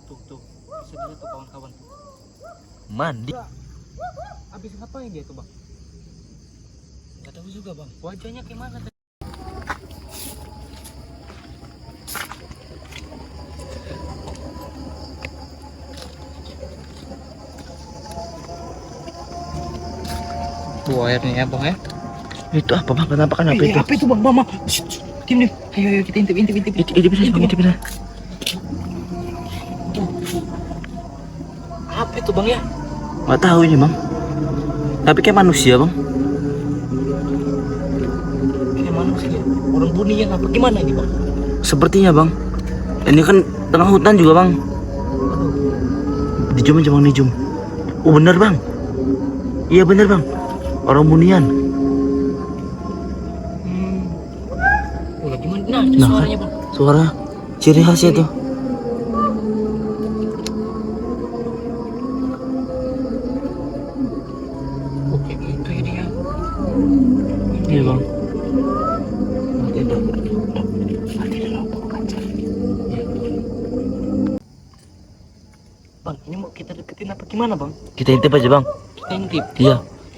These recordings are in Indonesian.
Tuh, bisa dilihat tuh kawan-kawan. Mandi. Habis ngapain dia tuh bang? Gak tahu juga bang. Wajahnya kayak mana? Tuh airnya ya bang ya. Itu apa bang? Kenapa kan apa itu? Apa itu bang? Mama. Diam diam. Ayo kita intip. Itu bisa bang, itu bisa. Apa itu bang ya? Nggak tahu ini bang. Tapi kayak manusia bang. Kayak manusia. Orang bunian apa gimana ini bang? Sepertinya bang. Ini kan tengah hutan juga bang. Dijum aja bang, dijum. Oh bener bang. Iya bener bang. Orang bunian. Oh gimana? Nah, itu Nah, suaranya bang. Suara ciri khasnya tuh. Oke gitu ya dia. Iya bang. Nanti ada kaca. Bang, ini mau kita deketin apa gimana bang? Kita intip aja bang. Kita intip. Iya.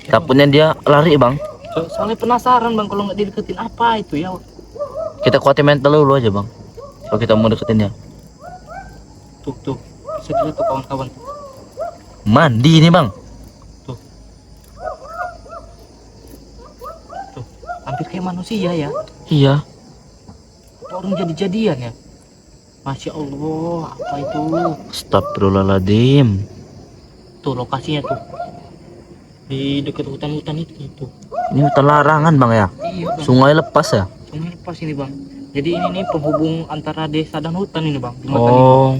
Takutnya dia lari bang. Soalnya penasaran bang kalau nggak dideketin apa itu ya. Kita kuatin mental dulu aja bang. Kalau kita mau deketin dia. Tuh. Bisa dilihat tuh kawan-kawan. Mandi ini bang. Tuh. Hampir kayak manusia ya. Iya. Orang jadi-jadian ya. Masya Allah, apa itu? Astagfirullahaladzim. Tuh lokasinya tuh. Di dekat hutan-hutan itu. Ini hutan larangan bang ya. Iya bang. Sungai lepas ya. Sungai lepas ini bang. Jadi ini nih penghubung antara desa dan hutan ini bang. Jembatan Oh.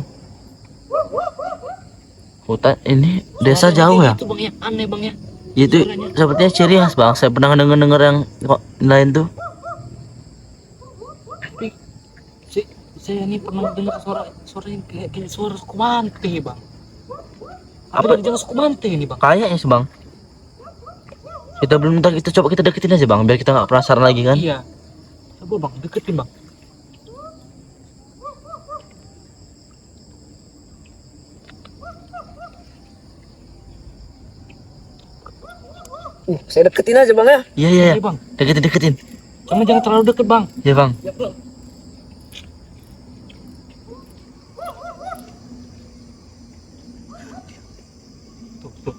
Hutan ini desa Suaranya jauh kayak ya. gitu bang ya, aneh bang ya. Itu Suaranya. sepertinya ciri khas bang. Saya pernah denger yang kok lain tuh. Tapi saya ini pernah dengar suara yang kayak suara Sukumante bang. Apa? Apa jangan Sukumante ini bang? Kayaknya sih bang. Kita belum tahu, kita coba kita deketin aja bang, biar kita nggak penasaran lagi kan. Iya. Coba bang, deketin bang. Saya deketin aja bang ya. Iya Iya, bang. Deketin. Cuma jangan terlalu deket bang. Iya bang. Ya bang. Tuh.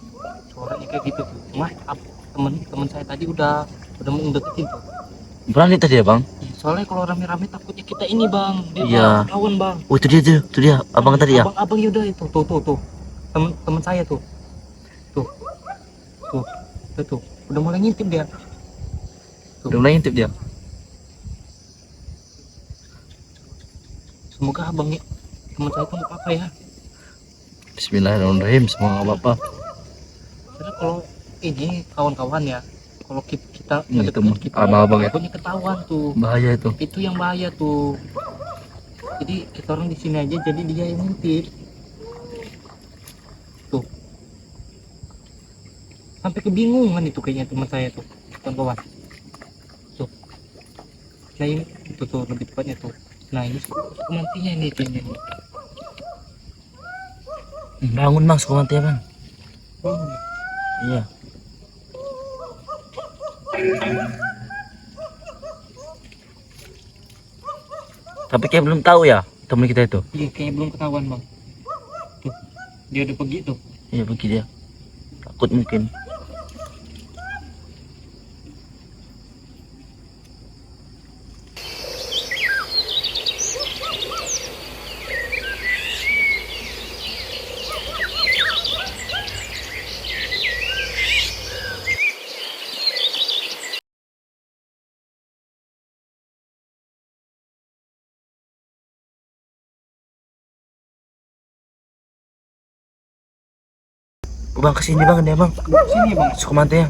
Suaranya kayak gitu tuh. Cuma temen saya tadi udah mau deketin tuh. Berani tadi ya bang. Soalnya kalau rame-rame takutnya kita ini bang. Dia Iya. kawan bang. Oh itu dia abang tadi ya. Abang Yuda itu tuh. Temen saya tuh. Tuh. Udah mulai ngintip dia. Udah mulai intip dia. Semoga abangnya teman saya tuh nggak apa-apa ya. Bismillahirrahmanirrahim, semoga nggak apa-apa. Karena kalau ini kawan-kawan ya, kalau kita Iya, ngedeketin itu abang-abang ya. takutnya ketahuan tuh. Bahaya itu. Itu yang bahaya tuh. Jadi kita orang di sini aja, jadi dia yang ngintip. Tuh. Sampai kebingungan itu kayaknya teman saya tuh, kawan-kawan. Tuh. Nah ini itu tuh lebih tepatnya tuh. Nah ini Sukumantinya ini kayaknya nih. Bangun bang, Sukumanti ya bang. Bangun. Iya. Tapi kayak belum tahu ya temen kita itu. Iya kayaknya belum ketahuan bang. Tuh. Dia udah pergi tuh. Iya pergi dia. Takut mungkin. Bang kesini bang dia bang. Sini bang. Sukumanti ya.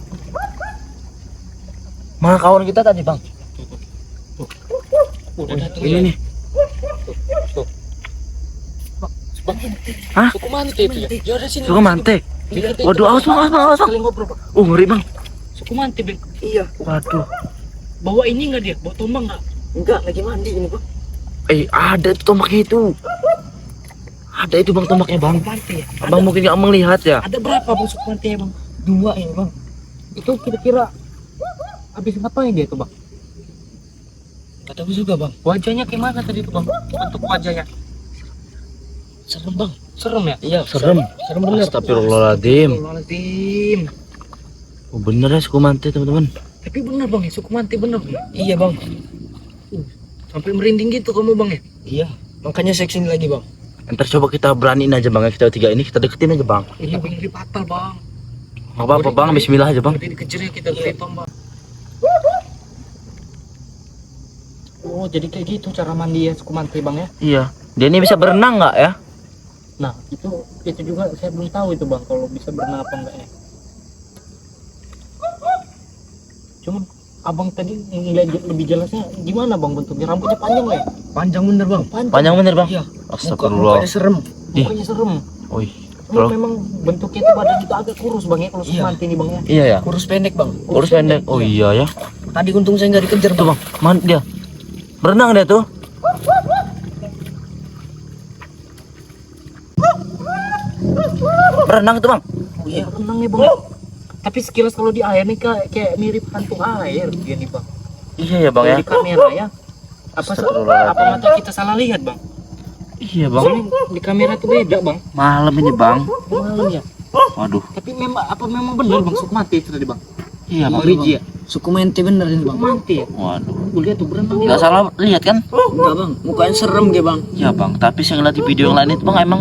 Mana kawan kita tadi bang? Udah datang Ini ya. nih. Tuh. Bang, Hah? Sukumanti itu ya. Dia ada sini. Sukumanti. Deketin. Waduh, awas bang. Sekali ngobrol bang. Oh ngeri bang. Sukumanti bang. Iya. Waduh. Bawa ini nggak dia? Bawa tombak nggak? Enggak, lagi mandi ini bang. Ada itu tombaknya itu. Ada itu bang tombaknya bang. Sukmante ya. Bang mungkin nggak melihat ya. Ada berapa bang Sukmante ya bang? 2 ya bang. Itu kira-kira habis ngapain dia tuh bang? Gak tahu juga bang. Wajahnya kayak mana tadi tuh bang? Bentuk wajahnya Serem bang. serem ya? Iya Serem. serem bener. Astagfirullahaladzim. Astagfirullahaladzim. Oh, bener ya Sukmante teman-teman. Tapi bener bang ya, Sukmante bener bang. Iya bang. Sampai merinding gitu kamu bang ya? Iya. Makanya saya kesini lagi bang. Ntar coba kita beraniin aja bang ya, kita 3 ini kita deketin aja bang. Ini bang di batal bang. Nggak apa-apa bang, Bismillah aja bang. Udah dikejar ya kita ketong bang. Oh jadi kayak gitu cara mandi ya Sukmante bang ya? Iya. Dia ini bisa berenang nggak ya? Nah itu juga saya belum tahu itu bang kalau bisa berenang apa enggak ya. Cuman abang tadi ngeliat lebih jelasnya gimana bang bentuknya, rambutnya panjang nggak ya? Panjang bener bang. Panjang bener bang. Iya. Astagfirullah. Mukanya serem. Mukanya serem. Wih. Cuman Bro. memang bentuknya itu badan itu agak kurus bang ya kalau Iya. Sukmante ini bang ya. Iya ya. Kurus pendek bang. Kurus pendek. Oh iya ya. Tadi untung saya nggak dikejar Tuh bang. bang, mana dia? Berenang dia tuh. Berenang itu bang. Oh iya renang ya bang. Tapi sekilas kalau di air nih kayak mirip hantu air dia nih bang. Iya ya bang ya. Di kamera ya. Apa Astagfirullahaladzim. mata kita salah lihat bang? Iya bang. Soalnya di kamera tuh beda bang. Malam ini bang. Malam ya. Waduh. Tapi memang benar bang Sukmante itu tadi bang. Iya bang. Origi ya. Sukmante bener ini bang. Sukmante ya. Waduh. Gue lihat tuh berenang ya. Nggak salah lihat kan? Enggak bang. Mukanya serem dia bang. Iya bang. Tapi saya ngeliat di video yang lain itu bang emang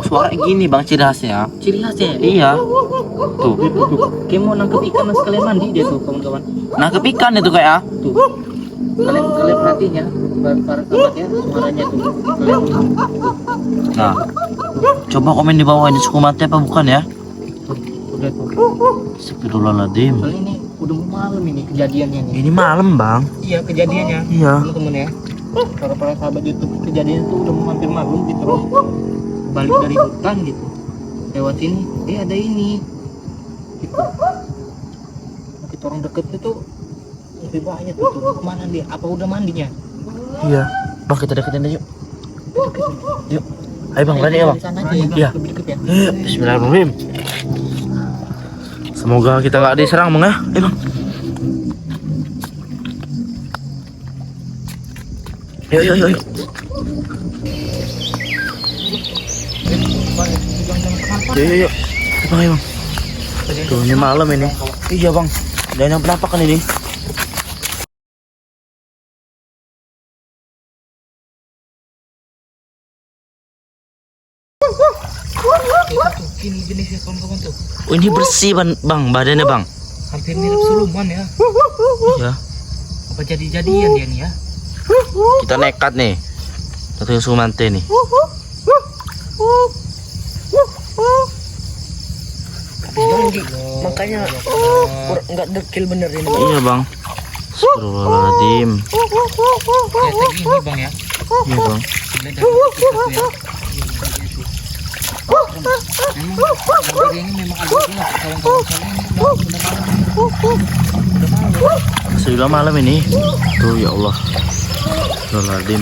suara gini bang ciri khasnya. Ciri khasnya ya. Iya. Tuh. Kayak mau nangkep ikan sekalian mandi dia tuh kawan-kawan. Nangkep ikan itu kayak ah. Tuh. Kalian perhatiin ya para sahabat ya suaranya tuh. Kalian Nah. Coba komen di bawah ini Sukmante apa bukan ya? udah tuh. Astagfirullahaladzim. Soalnya ini udah mau malam ini kejadiannya nih. Ini malam bang. Iya kejadiannya. Iya. Teman-teman ya. Para sahabat YouTube kejadian tuh udah mau hampir malam gitu loh. Balik dari hutan gitu. Lewat sini, ada ini. Gitu. Nah, kita orang deket itu lebih bahaya tuh. Kemana dia? Apa udah mandinya? Iya. Bang kita deketin aja yuk. Yuk. Ayo bang, berani ya bang. Dari sana aja ya, Bang. Iya. Lebih deket ya. Bismillahirrahmanirrahim. Semoga kita nggak diserang bang ya. Ayo bang. Yuk yuk yuk. Yuk. Yuk yuk yuk. Ayo bang, ayo bang. Tuh ini malam ini. Iya bang. Dan yang penampakan ini. Ini jenisnya kawan-kawan tuh. Oh ini bersih bang badannya bang. Hampir mirip siluman ya. Ya. Apa jadi-jadian dia nih ya? Kita nekat nih. Kita ke Sukmante nih. Makanya nggak dekil bener ini bang. Iya bang. Astagfirullahaladzim. Kayak gini bang ya. Iya bang. Lihat dari kita tuh ya. Memang dari ini memang agak gelap kawan-kawan soalnya ini udah malam. Sudah malam ini. Tuh ya Allah. Astagfirullahaladzim.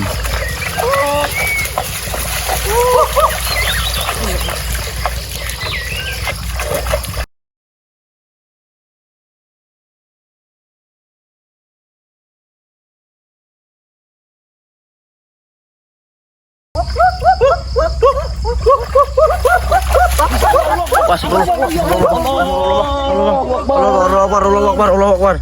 Pas, Allah Akbar.